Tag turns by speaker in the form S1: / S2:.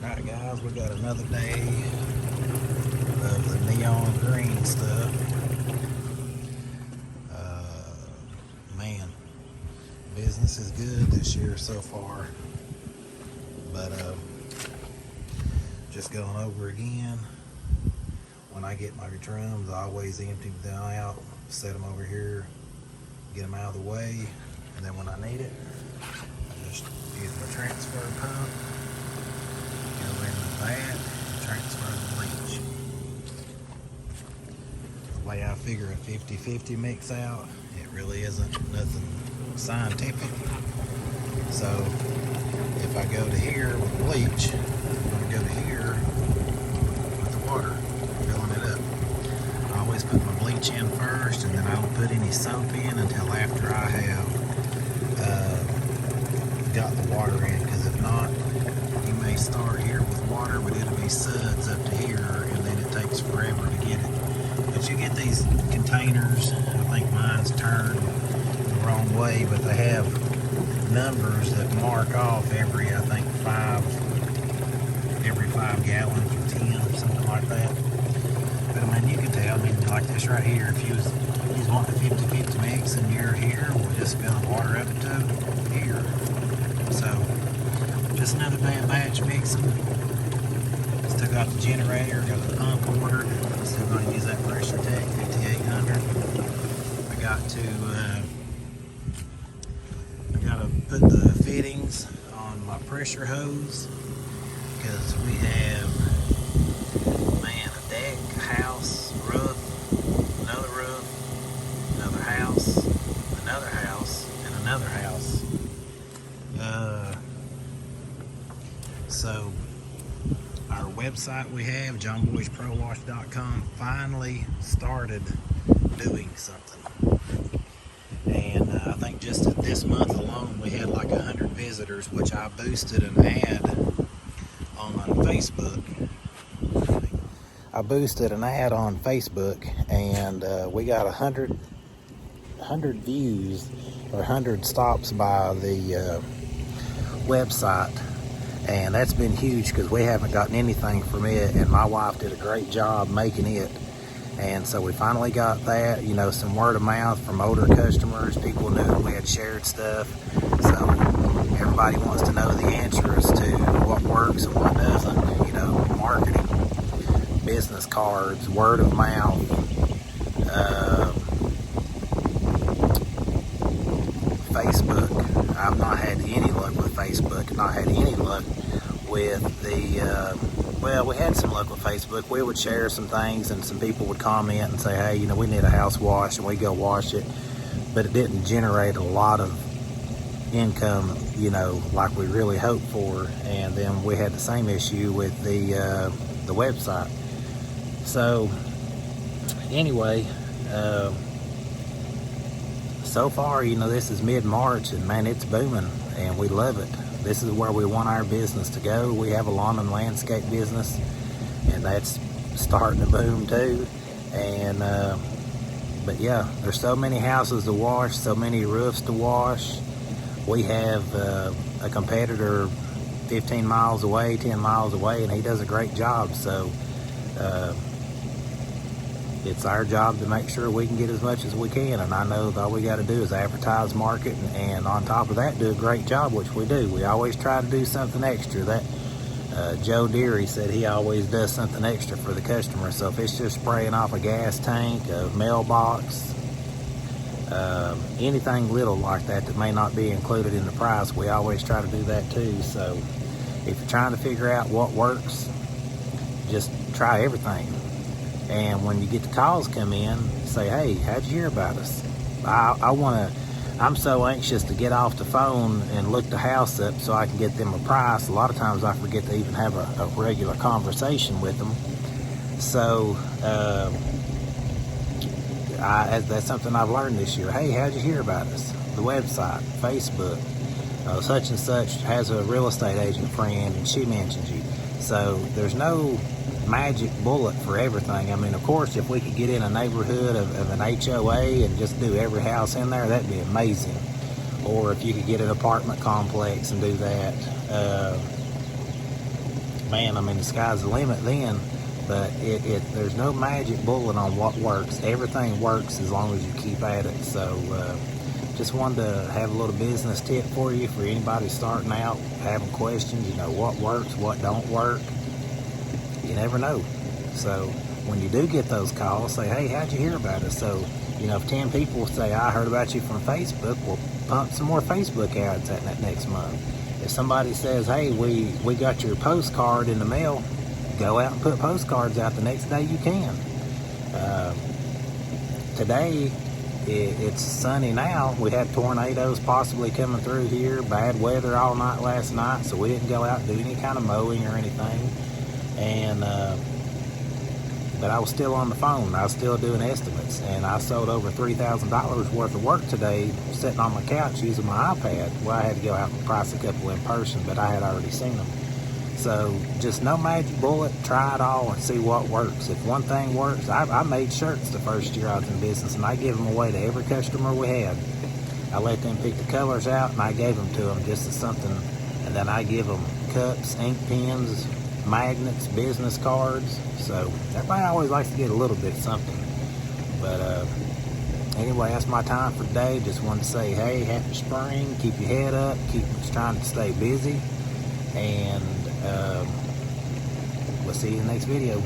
S1: Alright guys, we got another day of the neon green stuff. Man, business is good this year so far. But just going over again, when I get my drums, I always empty them out, set them over here, get them out of the way, and then when I need it, I just use my transfer pump. Go into that and transfer the bleach. The way I figure a 50-50 mix out, it really isn't nothing scientific. So if I go to here with bleach, I'm going to go to here with the water, filling it up. I always put my bleach in first, and then I don't put any soap in until after I have got the water in, because if not, you may start here with water, but it'll be suds up to here, and then it takes forever to get it. But you get these containers, I think mine's turned the wrong way, but they have numbers that mark off every 5 gallons or 10, something like that. But I mean, you can tell, like this right here, if you want the 50-50 mix and you're here, we'll just fill the water up to here. So, just another day of batch mixing. Still got the generator, got the pump ordered. Still going to use that Pressure Tech 5800. I got to put the fittings on my pressure hose, because we have, man, a deck, house, roof, another house, and another house. So our website we have, johnboysprowash.com, finally started doing something. And I think just this month alone we had like 100 visitors, which I boosted an ad on Facebook. And we got 100 views or 100 stops by the website, and that's been huge because we haven't gotten anything from it, and my wife did a great job making it. And so we finally got that, some word of mouth from older customers. People knew we had shared stuff. So everybody wants to know the answers to what works and what doesn't. Marketing, business cards, word of mouth, Facebook. I've not had any luck with Facebook, not had any luck with well, we had some luck with Facebook. We would share some things and some people would comment and say, hey, we need a house wash, and we go wash it. But it didn't generate a lot of income, like we really hoped for. And then we had the same issue with the website. So anyway, so far, this is mid-March, and man, it's booming, and we love it. This is where we want our business to go. We have a lawn and landscape business, and that's starting to boom too. And but yeah, there's so many houses to wash, so many roofs to wash. We have a competitor 15 miles away, 10 miles away, and he does a great job. So it's our job to make sure we can get as much as we can, and I know that all we got to do is advertise, market, and on top of that, do a great job, which we do. We always try to do something extra. That Joe Deary said he always does something extra for the customer. So if it's just spraying off a gas tank, a mailbox, anything little like that may not be included in the price, we always try to do that too. So if you're trying to figure out what works, just try everything. And when you get the calls come in, say, hey, how'd you hear about us? I'm so anxious to get off the phone and look the house up so I can get them a price. A lot of times I forget to even have a regular conversation with them. So that's something I've learned this year. Hey, how'd you hear about us? The website, Facebook. Such and such has a real estate agent friend, and she mentioned you. So there's no magic bullet for everything. Of course, if we could get in a neighborhood of an HOA and just do every house in there, that'd be amazing. Or if you could get an apartment complex and do that. man, I mean, the sky's the limit then. But there's no magic bullet on what works. Everything works as long as you keep at it. So just wanted to have a little business tip for you, for anybody starting out, having questions, you know, what works, what don't work. You never know. So when you do get those calls, say, hey, how'd you hear about us? So, you know, if 10 people say, I heard about you from Facebook, well, pump some more Facebook ads that next month. If somebody says, hey, we got your postcard in the mail, go out and put postcards out the next day you can. Today, it's sunny now. We had tornadoes possibly coming through here, bad weather all night last night, so we didn't go out and do any kind of mowing or anything. And but I was still on the phone. I was still doing estimates, and I sold over $3,000 worth of work today sitting on my couch using my iPad. Well, I had to go out and price a couple in person, but I had already seen them. So just no magic bullet. Try it all and see what works. If one thing works, I made shirts the first year I was in business, and I give them away to every customer we had. I let them pick the colors out, and I gave them to them just as something. And then I give them cups, ink pens, magnets, business cards. So everybody always likes to get a little bit something. But anyway, that's my time for today. Just wanted to say, hey, happy spring. Keep your head up. Keep trying to stay busy. And we'll see you in the next video.